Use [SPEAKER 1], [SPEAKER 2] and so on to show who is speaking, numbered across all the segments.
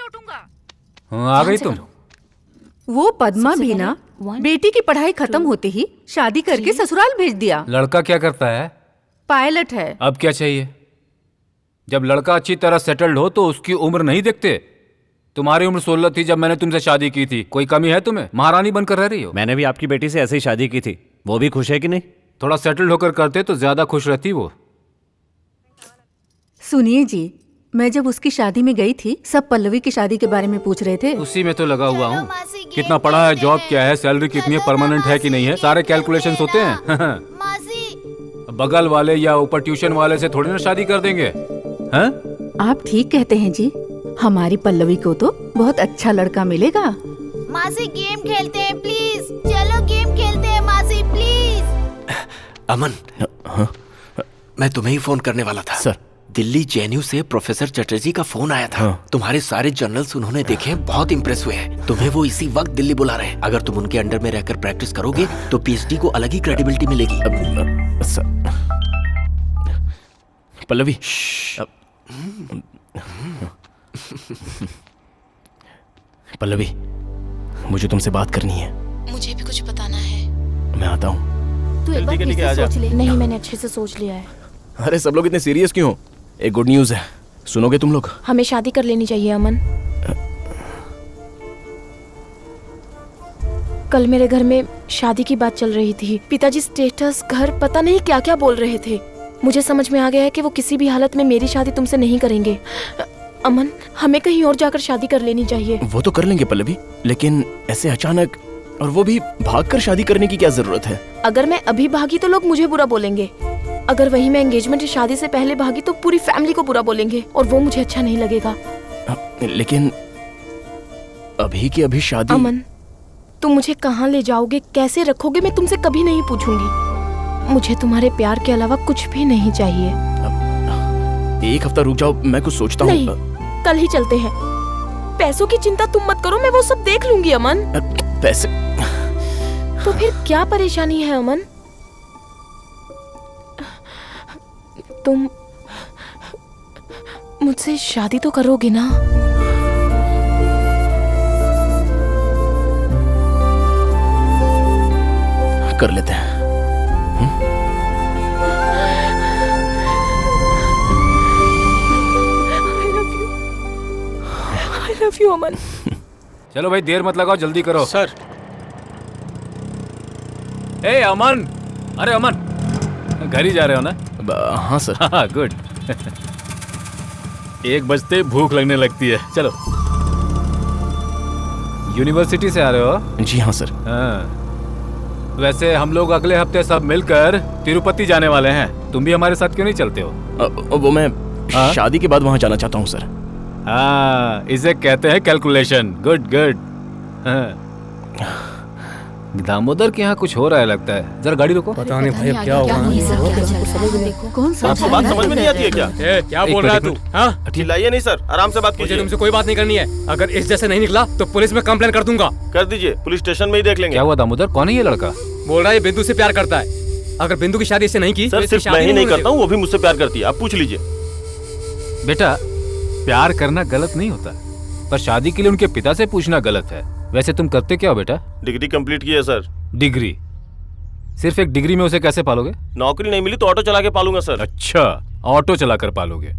[SPEAKER 1] लौटूंगा।
[SPEAKER 2] हाँ, आ गई तुम।
[SPEAKER 1] वो पद्मा भी ना बेटी की पढ़ाई खत्म होते ही शादी करके ससुराल भेज दिया।
[SPEAKER 2] लड़का क्या करता है?
[SPEAKER 1] पायलट है।
[SPEAKER 2] अब क्या चाहिए? जब लड़का अच्छी तरह सेटल्ड हो तो उसकी उम्र नहीं देखते। तुम्हारी उम्र 16 थी जब मैंने तुमसे शादी की थी। कोई कमी है तुम्हें? महारानी बनकर रह रही हो।
[SPEAKER 3] मैंने भी आपकी बेटी से ऐसे ही शादी की थी। वो भी खुश है कि नहीं?
[SPEAKER 2] थोड़ा सेटल्ड होकर करते तो ज्यादा खुश रहती वो।
[SPEAKER 1] सुनिए जी, मैं जब उसकी शादी में गई थी सब पल्लवी की शादी के बारे में पूछ रहे थे।
[SPEAKER 2] उसी में तो लगा हुआ हूँ। कितना पढ़ा है, जॉब क्या है, सैलरी कितनी है, परमानेंट है कि नहीं है, सारे कैलकुलेशन होते हैं। बगल वाले या ऊपर ट्यूशन वाले से थोड़ी ना शादी कर देंगे। हैं?
[SPEAKER 1] आप ठीक कहते हैं जी। हमारी पल्लवी को तो बहुत अच्छा लड़का मिलेगा।
[SPEAKER 4] मासी गेम खेलते हैं प्लीज। चलो गेम खेलते हैं मासी प्लीज।
[SPEAKER 5] अमन, मैं तुम्हें ही फोन करने वाला था।
[SPEAKER 3] सर,
[SPEAKER 5] दिल्ली जेएनयू से प्रोफेसर चटर्जी का फोन आया था। तुम्हारे सारे जर्नल्स उन्होंने देखे, बहुत इंप्रेस हुए हैं। तुम्हें वो इसी वक्त दिल्ली बुला रहे हैं। अगर तुम उनके अंडर में रहकर प्रैक्टिस करोगे तो पीएचडी को अलग ही क्रेडिबिलिटी मिलेगी।
[SPEAKER 3] पल्लवी, पल्लवी, मुझे तुमसे बात करनी है।
[SPEAKER 6] मुझे भी कुछ बताना है।
[SPEAKER 3] मैं आता हूँ।
[SPEAKER 4] तू एक बार फिर से सोच ले। नहीं, मैंने अच्छे से सोच लिया है।
[SPEAKER 3] अरे सब लोग इतने सीरियस क्यों हो? एक गुड न्यूज़ है, सुनोगे तुम लोग?
[SPEAKER 4] हमें शादी कर लेनी चाहिए अमन। कल मेरे घर में शादी की बात चल रही थी। पिताजी स्टेटस, घर, पता नहीं क्या क्या बोल रहे थे। मुझे समझ में आ गया है कि वो किसी भी हालत में मेरी शादी तुमसे नहीं करेंगे। अमन, हमें कहीं और जाकर शादी कर लेनी चाहिए।
[SPEAKER 3] वो तो कर लेंगे पल्लवी, लेकिन ऐसे अचानक, और वो भी भागकर शादी करने की क्या जरूरत है?
[SPEAKER 4] अगर मैं अभी भागी तो लोग मुझे बुरा बोलेंगे। अगर वही मैं एंगेजमेंट शादी से पहले भागी तो पूरी फैमिली को बुरा बोलेंगे और वो मुझे अच्छा नहीं लगेगा।
[SPEAKER 3] लेकिन अभी की अभी शादी।
[SPEAKER 4] अमन, तुम मुझे कहाँ ले जाओगे, कैसे रखोगे, मैं तुमसे कभी नहीं पूछूंगी। मुझे तुम्हारे प्यार के अलावा कुछ भी नहीं चाहिए।
[SPEAKER 3] एक हफ्ता रुक जाओ, मैं कुछ सोचता हूँ।
[SPEAKER 4] नहीं, कल ही चलते हैं। पैसों की चिंता तुम मत करो, मैं वो सब देख लूंगी अमन।
[SPEAKER 3] पैसे?
[SPEAKER 4] तो फिर क्या परेशानी है अमन? तुम मुझसे शादी तो करोगे ना?
[SPEAKER 3] कर लेते हैं।
[SPEAKER 4] I love you अमन।
[SPEAKER 2] चलो भाई, देर मत लगाओ, जल्दी करो।
[SPEAKER 5] सर।
[SPEAKER 2] ए अमन, अरे अमन, घर ही जा रहे हो ना?
[SPEAKER 3] हाँ सर।
[SPEAKER 2] हाँ, गुड। 1 बजते भूख लगने लगती है। चलो। यूनिवर्सिटी से आ रहे हो?
[SPEAKER 3] जी हाँ सर।
[SPEAKER 2] हाँ। वैसे हम लोग अगले हफ्ते सब मिलकर तिरुपति जाने वाले हैं। तुम भी हमारे साथ क्यों नहीं चलते हो?
[SPEAKER 3] वो मैं शादी के बाद वहाँ जाना चाहता हूँ सर।
[SPEAKER 2] हाँ, इसे कहते हैं कैलकुलेशन। Good good. हाँ। दामोदर के यहाँ कुछ हो रहा है लगता है। जरा गाड़ी रोको।
[SPEAKER 7] पता नहीं भाई क्या हुआ।
[SPEAKER 1] कौन सा?
[SPEAKER 8] आपको बात समझ में नहीं आती है क्या?
[SPEAKER 7] क्या बोल रहा है तू? हाँ,
[SPEAKER 8] चिल्लाइए नहीं सर, आराम से बात
[SPEAKER 7] मुझे
[SPEAKER 8] कीजिए।
[SPEAKER 7] तुमसे कोई बात नहीं करनी है। अगर इस जैसे नहीं निकला तो पुलिस में कंप्लेन कर दूंगा।
[SPEAKER 8] कर दीजिए, पुलिस स्टेशन में ही देख लेंगे।
[SPEAKER 2] क्या हुआ दामोदर? कौन है ये लड़का?
[SPEAKER 7] बोल रहा है बिंदु से प्यार करता है। अगर बिंदु की शादी इससे नहीं की
[SPEAKER 8] सर,
[SPEAKER 7] तो इसकी
[SPEAKER 8] सिर्फ मैं ही
[SPEAKER 7] शादी
[SPEAKER 8] नहीं
[SPEAKER 7] होने
[SPEAKER 8] करता हूँ, वो भी मुझसे प्यार करती है। आप पूछ लीजिए।
[SPEAKER 2] बेटा, प्यार करना गलत नहीं होता, पर शादी के लिए उनके पिता से पूछना गलत है। वैसे तुम करते क्या हो बेटा?
[SPEAKER 8] डिग्री कंप्लीट की है सर।
[SPEAKER 2] डिग्री? सिर्फ एक डिग्री में उसे कैसे पालोगे?
[SPEAKER 8] नौकरी नहीं मिली तो ऑटो चला के पालूंगा सर।
[SPEAKER 2] अच्छा, ऑटो चलाकर पालोगे।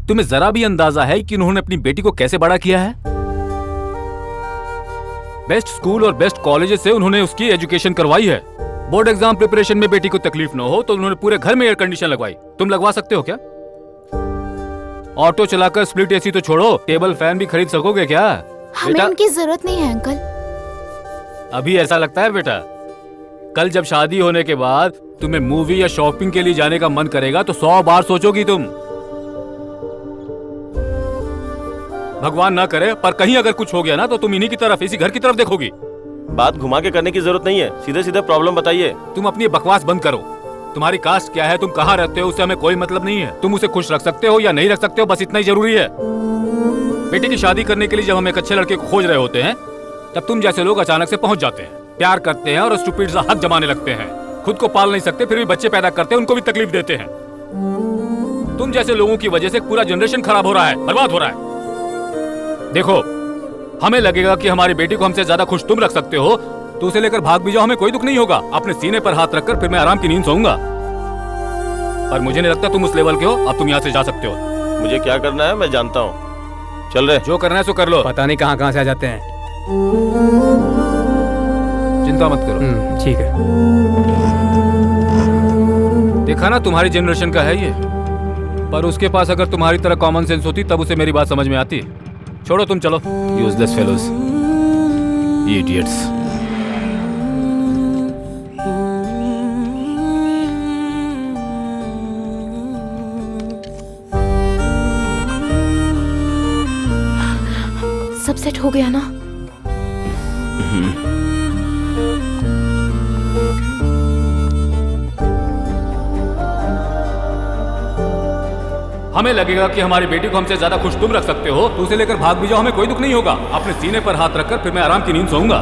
[SPEAKER 2] तुम्हें जरा भी अंदाजा है कि उन्होंने अपनी बेटी को कैसे बड़ा किया है? बेस्ट स्कूल और बेस्ट कॉलेज से उन्होंने उसकी एजुकेशन करवाई है। बोर्ड एग्जाम प्रिपरेशन में बेटी को तकलीफ न हो तो उन्होंने पूरे घर में एयर कंडीशन लगवाई। तुम लगवा सकते हो क्या? ऑटो चलाकर स्प्लिट एसी तो छोड़ो, टेबल फैन भी खरीद सकोगे क्या?
[SPEAKER 4] हमें उनकी जरूरत नहीं है अंकल।
[SPEAKER 2] अभी ऐसा लगता है बेटा? कल जब शादी होने के बाद तुम्हें मूवी या शॉपिंग के लिए जाने का मन करेगा तो 100 बार सोचोगी तुम। भगवान ना करे, पर कहीं अगर कुछ हो गया ना तो तुम इन्हीं की तरफ, इसी घर की तरफ देखोगी।
[SPEAKER 8] बात घुमा के करने की जरूरत नहीं है, सीधे सीधे प्रॉब्लम बताइए।
[SPEAKER 2] तुम अपनी बकवास बंद करो। तुम्हारी कास्ट क्या है, तुम कहाँ रहते हो, उससे हमें कोई मतलब नहीं है। तुम उसे खुश रख सकते हो या नहीं रख सकते हो, बस इतना ही जरूरी है। बेटी की शादी करने के लिए जब हम एक अच्छे लड़के को खोज रहे होते हैं तब तुम जैसे लोग अचानक से पहुंच जाते हैं, प्यार करते हैं और स्टूपिड सा हक जमाने लगते हैं। खुद को पाल नहीं सकते फिर भी बच्चे पैदा करते हैं, उनको भी तकलीफ देते हैं। तुम जैसे लोगों की वजह से पूरा जनरेशन खराब हो रहा है, बर्बाद हो रहा है। देखो, हमें लगेगा कि हमारी बेटी को हमसे ज्यादा खुश तुम रख सकते हो तो उसे लेकर भाग भी जाओ, हमें कोई दुख नहीं होगा। अपने सीने पर हाथ रखकर फिर मैं आराम की नींद सोऊंगा। पर मुझे नहीं लगता तुम उस लेवल के हो, अब तुम यहाँ से जा सकते हो।
[SPEAKER 8] मुझे क्या करना है मैं जानता हूँ। चल रहे।
[SPEAKER 2] जो करना है सो कर लो।
[SPEAKER 7] पता नहीं कहाँ कहाँ से आ जाते हैं।
[SPEAKER 2] चिंता मत करो।
[SPEAKER 7] ठीक है।
[SPEAKER 2] देखा ना, तुम्हारी जनरेशन का है ये, पर उसके पास अगर तुम्हारी तरह कॉमन सेंस होती तब उसे मेरी बात समझ में आती। छोड़ो, तुम चलो। Useless fellows, idiots.
[SPEAKER 4] सब सेट हो गया ना?
[SPEAKER 2] हमें लगेगा कि हमारी बेटी को हमसे ज्यादा खुश तुम रख सकते हो तो उसे लेकर भाग भी जाओ, हमें कोई दुख नहीं होगा। अपने सीने पर हाथ रखकर फिर मैं आराम की नींद सोऊंगा।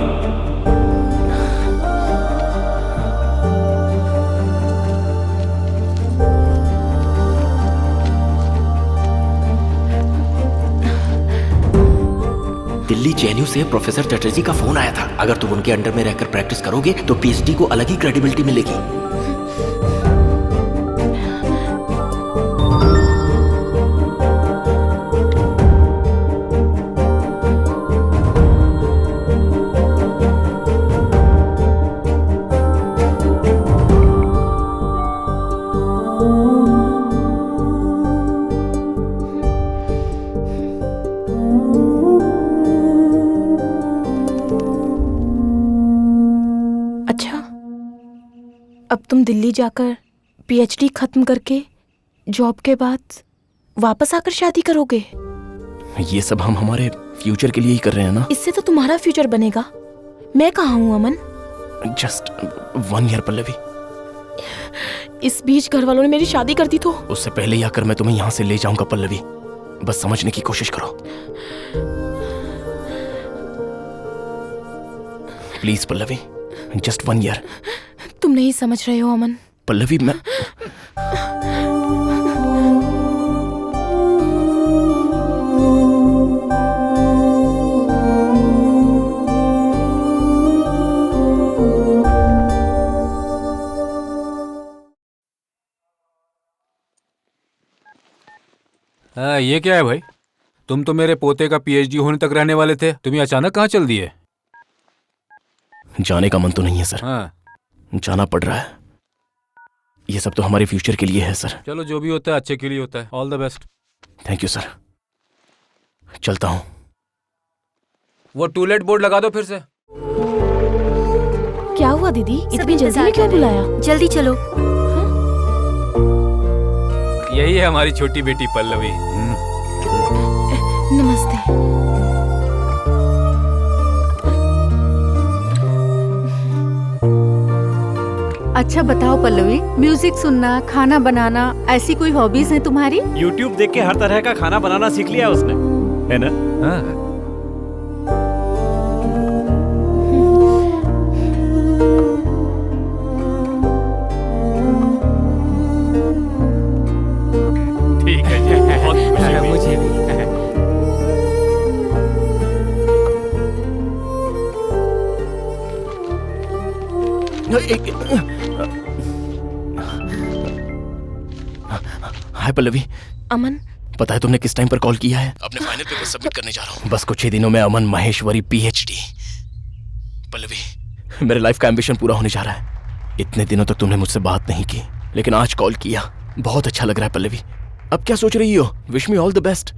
[SPEAKER 5] दिल्ली जेएनयू से प्रोफेसर चटर्जी का फोन आया था। अगर तुम उनके अंडर में रहकर प्रैक्टिस करोगे तो पीएचडी को अलग ही क्रेडिबिलिटी मिलेगी।
[SPEAKER 4] अब तुम दिल्ली जाकर पीएचडी खत्म करके जॉब के बाद वापस आकर शादी करोगे?
[SPEAKER 3] ये सब हम हमारे फ्यूचर के लिए ही कर रहे हैं ना।
[SPEAKER 4] इससे तो तुम्हारा फ्यूचर बनेगा। मैं कहाँ हूँ अमन?
[SPEAKER 3] Just 1 year Pallavi.
[SPEAKER 4] इस बीच घर वालों ने मेरी शादी कर दी तो?
[SPEAKER 3] उससे पहले ही आकर मैं तुम्हें यहाँ से ले जाऊंगा पल्लवी, बस समझने की कोशिश करो प्लीज पल्लवी, जस्ट 1 ईयर।
[SPEAKER 4] तुम नहीं समझ रहे हो अमन।
[SPEAKER 3] पल्लवी मैं
[SPEAKER 2] ये क्या है भाई? तुम तो मेरे पोते का पीएचडी होने तक रहने वाले थे, तुम ये अचानक कहाँ चल दिए?
[SPEAKER 3] जाने का मन तो नहीं है सर।
[SPEAKER 2] हाँ,
[SPEAKER 3] जाना पड़ रहा है। ये सब तो हमारे फ्यूचर के लिए है सर।
[SPEAKER 2] चलो, जो भी होता है अच्छे के लिए होता है। All the best.
[SPEAKER 3] Thank you sir. चलता हूँ।
[SPEAKER 2] वो टूलेट बोर्ड लगा दो फिर से।
[SPEAKER 4] क्या हुआ दीदी, इतनी जल्दी में क्यों बुलाया?
[SPEAKER 1] जल्दी चलो।
[SPEAKER 2] यही है हमारी छोटी बेटी पल्लवी।
[SPEAKER 4] नमस्ते।
[SPEAKER 1] अच्छा बताओ पल्लवी, म्यूजिक सुनना, खाना बनाना, ऐसी कोई हॉबीज हैं तुम्हारी?
[SPEAKER 9] YouTube देख के हर तरह का खाना बनाना सीख लिया उसने, है ना?
[SPEAKER 2] हाँ। ठीक है जी, बहुत खुशी हुई।
[SPEAKER 7] मुझे भी।
[SPEAKER 3] हाय पल्लवी।
[SPEAKER 4] अमन,
[SPEAKER 3] पता है तुमने किस टाइम पर कॉल किया है? अपने फाइनल पेपर सबमिट करने जा रहा हूँ। बस कुछ ही दिनों में अमन महेश्वरी पीएचडी। पल्लवी, मेरे लाइफ का एम्बिशन पूरा होने जा रहा है। इतने दिनों तक तुमने मुझसे बात नहीं की, लेकिन आज कॉल किया। बहुत अच्छा लग रहा है पल्लवी। अब क्या सोच रही हो? Wish me all the best.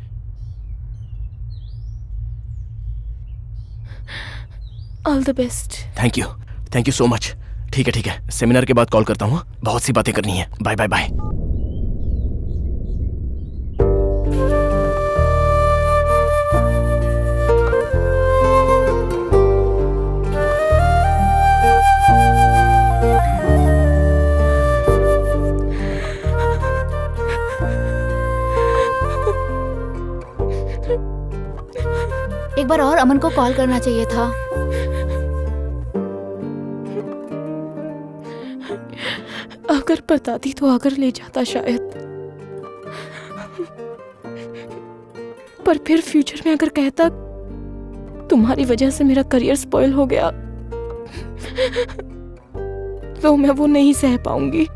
[SPEAKER 4] All the best.
[SPEAKER 3] Thank you so much. ठीक है, सेमिनार के बाद कॉल करता हूँ। बहुत सी बातें करनी है। Bye bye bye.
[SPEAKER 1] एक बार और अमन को कॉल करना चाहिए था।
[SPEAKER 4] अगर बताती तो आकर ले जाता शायद, पर फिर फ्यूचर में अगर कहता तुम्हारी वजह से मेरा करियर स्पॉइल हो गया तो मैं वो नहीं सह पाऊंगी।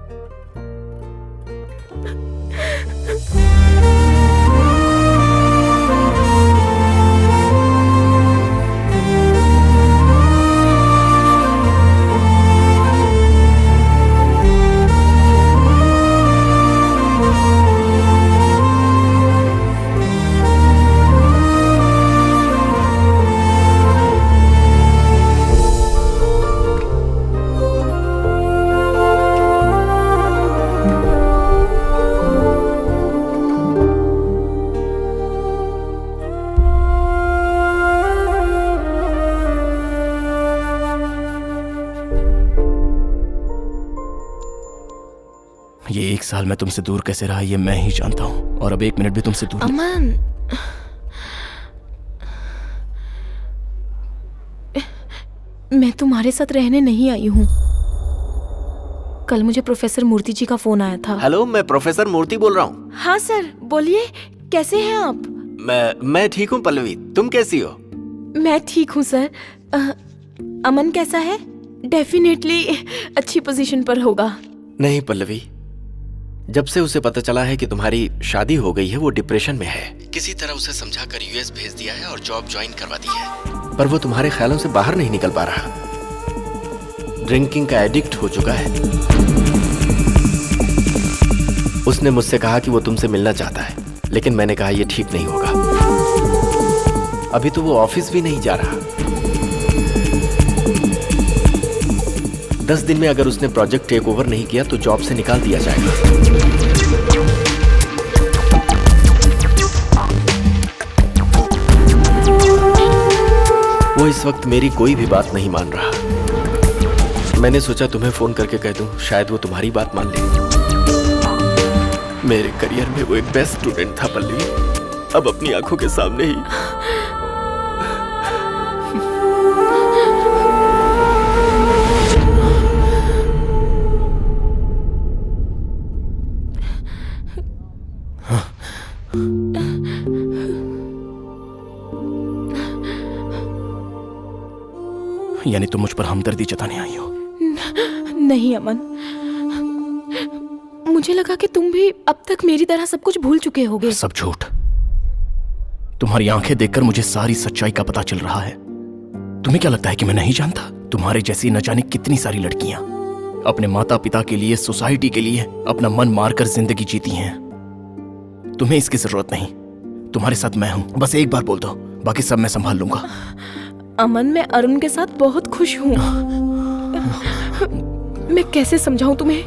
[SPEAKER 3] ये 1 साल मैं तुमसे दूर कैसे रहा ये मैं ही जानता हूँ, और अब 1 मिनट भी तुमसे दूर
[SPEAKER 4] अमन, मैं तुम्हारे साथ रहने नहीं आई हूँ। कल मुझे प्रोफेसर मूर्ति जी का फोन आया था।
[SPEAKER 5] हेलो, मैं प्रोफेसर मूर्ति बोल रहा हूँ।
[SPEAKER 4] हाँ सर, बोलिए, कैसे हैं आप?
[SPEAKER 5] मैं ठीक हूँ पल्लवी, तुम कैसी हो?
[SPEAKER 4] मैं ठीक हूँ सर। अमन कैसा है? डेफिनेटली अच्छी पोजीशन पर होगा।
[SPEAKER 5] नहीं पल्लवी, जब से उसे पता चला है कि तुम्हारी शादी हो गई है वो डिप्रेशन में है। किसी तरह उसे समझाकर यूएस भेज दिया है और जॉब ज्वाइन करवा दी है, पर वो तुम्हारे ख्यालों से बाहर नहीं निकल पा रहा। ड्रिंकिंग का एडिक्ट हो चुका है। उसने मुझसे कहा कि वो तुमसे मिलना चाहता है, लेकिन मैंने कहा ये ठीक नहीं होगा। अभी तो वो ऑफिस भी नहीं जा रहा। 10 दिन में अगर उसने प्रोजेक्ट टेक ओवर नहीं किया तो जॉब से निकाल दिया जाएगा। वो इस वक्त मेरी कोई भी बात नहीं मान रहा। मैंने सोचा तुम्हें फोन करके कह दूं, शायद वो तुम्हारी बात मान ले। मेरे करियर में वो एक बेस्ट स्टूडेंट था पल्लवी, अब अपनी आंखों के सामने ही।
[SPEAKER 3] यानी तुम मुझ पर हमदर्दी जताने आई हो?
[SPEAKER 4] नहीं अमन, मुझे लगा कि तुम भी अब तक मेरी तरह सब कुछ भूल चुके होगे।
[SPEAKER 3] सब झूठ। तुम्हारी आंखें देखकर मुझे सारी सच्चाई का पता चल रहा है। तुम्हें क्या लगता है कि मैं नहीं जानता? तुम्हारे जैसी न जाने कितनी सारी लड़कियां अपने माता पिता के लिए, सोसाइटी के लिए अपना मन मारकर जिंदगी जीती हैं। तुम्हें इसकी जरूरत नहीं। तुम्हारे साथ मैं हूं, बस एक बार बोल दो, बाकी सब मैं संभाल लूंगा।
[SPEAKER 4] अमन, मैं अरुण के साथ बहुत खुश हूँ। मैं कैसे समझाऊं तुम्हें?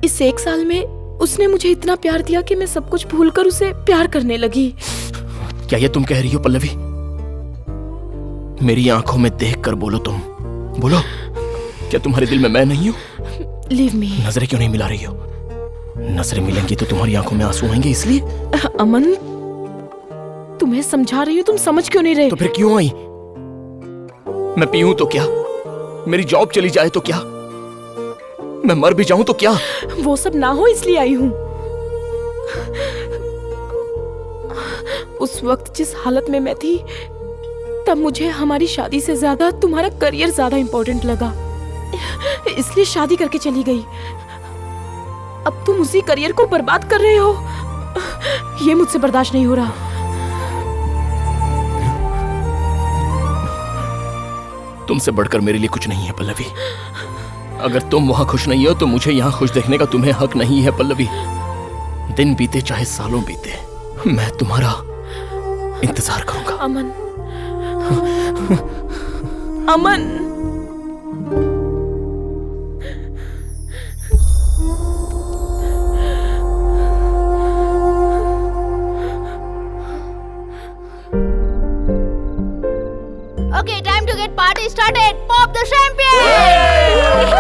[SPEAKER 4] इस 1 साल में उसने मुझे इतना प्यार दिया कि मैं सब कुछ भूलकर उसे प्यार करने लगी।
[SPEAKER 3] क्या ये तुम कह रही हो पल्लवी? मेरी आंखों में देखकर बोलो, तुम बोलो, क्या तुम्हारे दिल में मैं नहीं हूँ?
[SPEAKER 4] Leave me.
[SPEAKER 3] नजरें क्यों नहीं मिला रही हो? नजरें मिलेंगी तो तुम्हारी आंखों में आंसू आएंगे, इसलिए।
[SPEAKER 4] अमन, तुम्हें समझा रही हूँ, तुम समझ क्यों नहीं रहे?
[SPEAKER 3] तो फिर क्यों आई? मैं पीऊं तो क्या? मेरी जॉब चली जाए तो क्या? मैं मर भी जाऊं तो क्या?
[SPEAKER 4] वो सब ना हो इसलिए आई हूं। उस वक्त जिस हालत में मैं थी, तब मुझे हमारी शादी से ज्यादा तुम्हारा करियर ज्यादा इंपॉर्टेंट लगा, इसलिए शादी करके चली गई। अब तुम उसी करियर को बर्बाद कर रहे हो। ये मुझसे बर्दाश्त नहीं हो रहा।
[SPEAKER 3] तुमसे बढ़कर मेरे लिए कुछ नहीं है पल्लवी। अगर तुम वहां खुश नहीं हो तो मुझे यहां खुश देखने का तुम्हें हक नहीं है पल्लवी। दिन बीते चाहे सालों बीते, मैं तुम्हारा इंतजार करूंगा।
[SPEAKER 4] अमन, अमन,
[SPEAKER 6] Okay, time to get party started. Pop the champagne.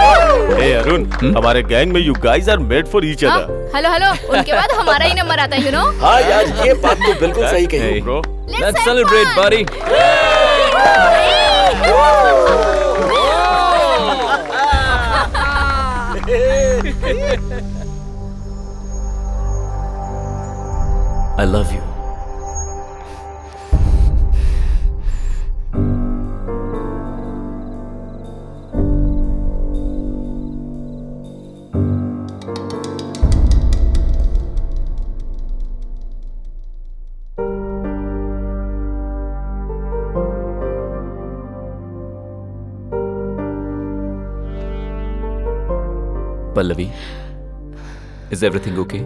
[SPEAKER 8] Hey Arun, हमारे गैंग में you guys are made for each other.
[SPEAKER 6] Hello hello, उनके बाद हमारा ही नंबर आता है, you know?
[SPEAKER 5] हाँ यार, ये बात तो बिल्कुल सही कही bro.
[SPEAKER 6] Let's celebrate, buddy.
[SPEAKER 5] I love you.
[SPEAKER 10] Pallavi, is everything okay?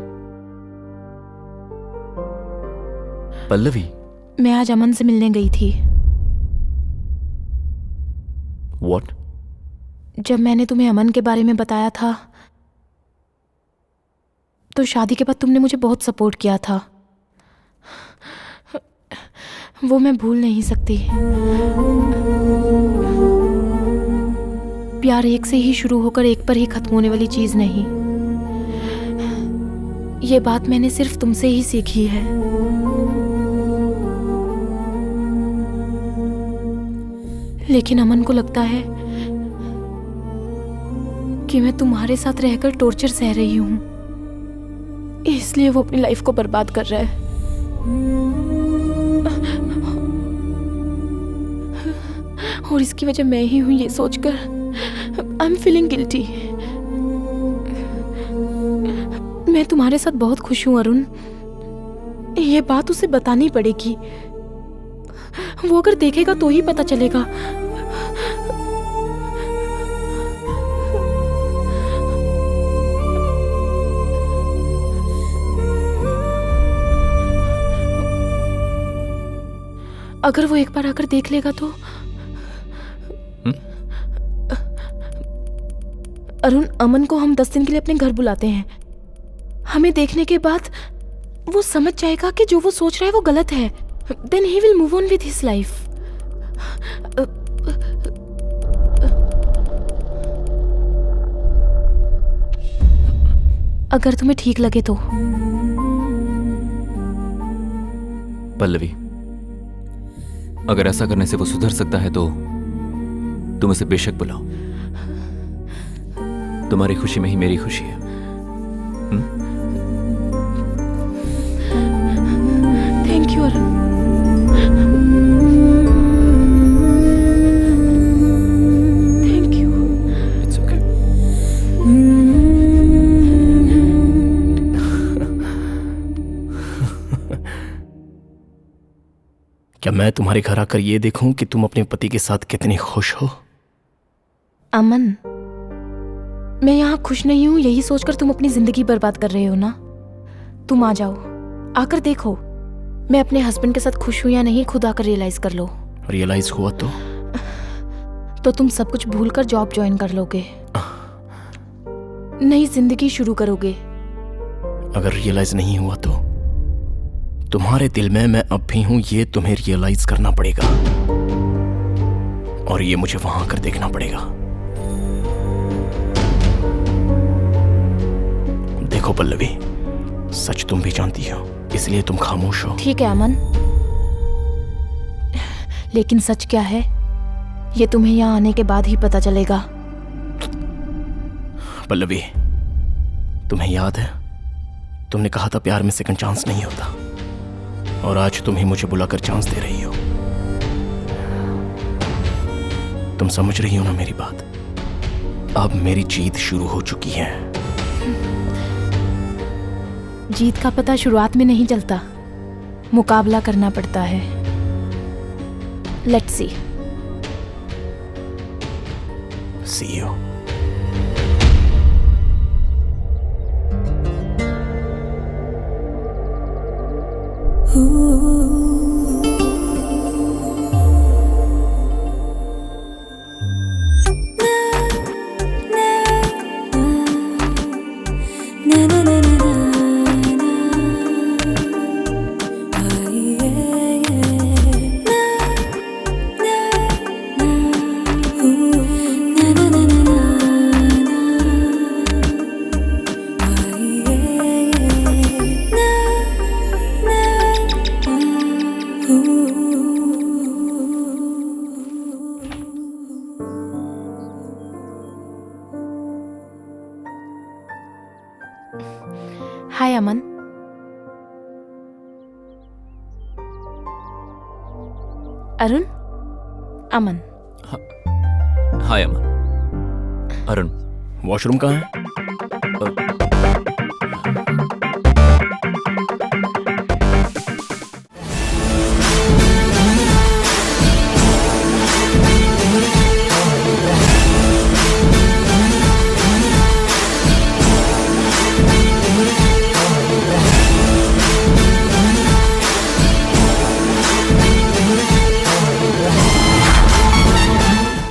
[SPEAKER 10] Pallavi,
[SPEAKER 4] मैं आज अमन से मिलने गई थी।
[SPEAKER 10] व्हाट?
[SPEAKER 4] जब मैंने तुम्हें अमन के बारे में बताया था तो शादी के बाद तुमने मुझे बहुत सपोर्ट किया था। वो मैं भूल नहीं सकती। प्यार एक से ही शुरू होकर एक पर ही खत्म होने वाली चीज नहीं। ये बात मैंने सिर्फ तुमसे ही सीखी है। लेकिन अमन को लगता है कि मैं तुम्हारे साथ रहकर टॉर्चर सह रही हूं, इसलिए वो अपनी लाइफ को बर्बाद कर रहा है। और इसकी वजह मैं ही हूं, ये सोचकर आई एम फीलिंग गिल्टी। मैं तुम्हारे साथ बहुत खुश हूं अरुण, ये बात उसे बतानी पड़ेगी। वो अगर देखेगा तो ही पता चलेगा। अगर वो एक बार आकर देख लेगा तो अरुण, अमन को हम 10 दिन के लिए अपने घर बुलाते हैं। हमें देखने के बाद वो समझ जाएगा कि जो वो सोच रहा है वो गलत है। Then he will move on with his life. अगर तुम्हें ठीक लगे तो।
[SPEAKER 10] पल्लवी, अगर ऐसा करने से वो सुधर सकता है तो तुम उसे बेशक बुलाओ। तुम्हारी खुशी में ही मेरी खुशी है।
[SPEAKER 4] Thank you Arun. Thank you.
[SPEAKER 10] It's okay.
[SPEAKER 3] क्या मैं तुम्हारे घर आकर ये देखूं कि तुम अपने पति के साथ कितनी खुश हो?
[SPEAKER 4] अमन, मैं यहाँ खुश नहीं हूँ यही सोचकर तुम अपनी जिंदगी बर्बाद कर रहे हो ना। तुम आ जाओ, आकर देखो मैं अपने हस्बैंड के साथ खुश हूँ या नहीं, खुद आकर रियलाइज कर लो।
[SPEAKER 3] रियलाइज हुआ तो
[SPEAKER 4] तुम सब कुछ भूलकर जॉब ज्वाइन कर लोगे, नई जिंदगी शुरू करोगे।
[SPEAKER 3] अगर रियलाइज नहीं हुआ तो तुम्हारे दिल में मैं अब भी हूं, ये तुम्हें रियलाइज करना पड़ेगा। और ये मुझे वहां आकर देखना पड़ेगा। देखो पल्लवी, सच तुम भी जानती हो, इसलिए तुम खामोश हो।
[SPEAKER 4] ठीक है अमन, लेकिन सच क्या है ये तुम्हें यहाँ आने के बाद ही पता चलेगा।
[SPEAKER 3] पल्लवी, तुम्हें याद है तुमने कहा था प्यार में सेकंड चांस नहीं होता, और आज तुम ही मुझे बुलाकर चांस दे रही हो। तुम समझ रही हो ना मेरी बात? अब मेरी जीत शुरू हो चुकी है।
[SPEAKER 4] जीत का पता शुरुआत में नहीं चलता, मुकाबला करना पड़ता है। Let's see.
[SPEAKER 3] See you.
[SPEAKER 4] Hi Aman. Arun, Aman.
[SPEAKER 10] Hi Aman. Arun,
[SPEAKER 3] washroom कहाँ है?